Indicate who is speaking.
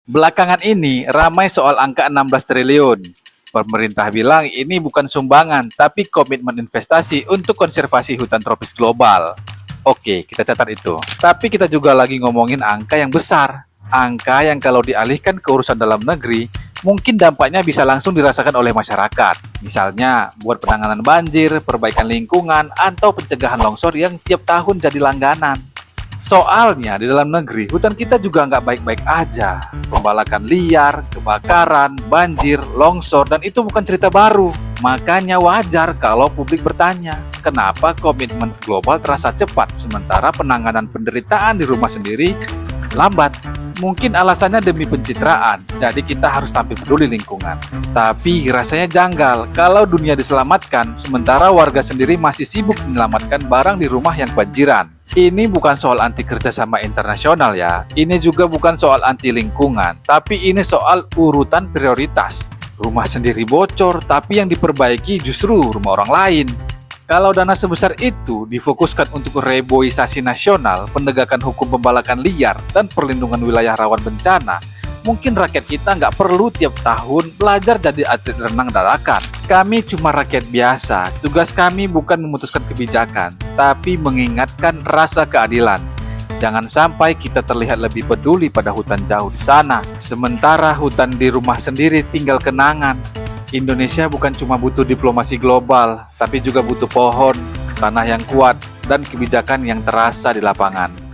Speaker 1: Belakangan ini ramai soal angka 16 triliun. Pemerintah bilang ini bukan sumbangan, tapi komitmen investasi untuk konservasi hutan tropis global. Oke, kita catat itu. Tapi kita juga lagi ngomongin angka yang besar. Angka yang kalau dialihkan ke urusan dalam negeri, mungkin dampaknya bisa langsung dirasakan oleh masyarakat. Misalnya, buat penanganan banjir, perbaikan lingkungan, atau pencegahan longsor yang tiap tahun jadi langganan. Soalnya di dalam negeri, hutan kita juga nggak baik-baik aja. Pembalakan liar, kebakaran, banjir, longsor, dan itu bukan cerita baru. Makanya wajar kalau publik bertanya, kenapa komitmen global terasa cepat, sementara penanganan penderitaan di rumah sendiri lambat. Mungkin alasannya demi pencitraan, jadi kita harus tampil peduli lingkungan. Tapi rasanya janggal kalau dunia diselamatkan, sementara warga sendiri masih sibuk menyelamatkan barang di rumah yang banjiran. Ini bukan soal anti kerjasama internasional ya, ini juga bukan soal anti lingkungan, tapi ini soal urutan prioritas. Rumah sendiri bocor, tapi yang diperbaiki justru rumah orang lain. Kalau dana sebesar itu difokuskan untuk reboisasi nasional, penegakan hukum pembalakan liar, dan perlindungan wilayah rawan bencana, mungkin rakyat kita nggak perlu tiap tahun belajar jadi atlet renang dadakan. Kami cuma rakyat biasa, tugas kami bukan memutuskan kebijakan, tapi mengingatkan rasa keadilan. Jangan sampai kita terlihat lebih peduli pada hutan jauh di sana, sementara hutan di rumah sendiri tinggal kenangan. Indonesia bukan cuma butuh diplomasi global, tapi juga butuh pohon, tanah yang kuat, dan kebijakan yang terasa di lapangan.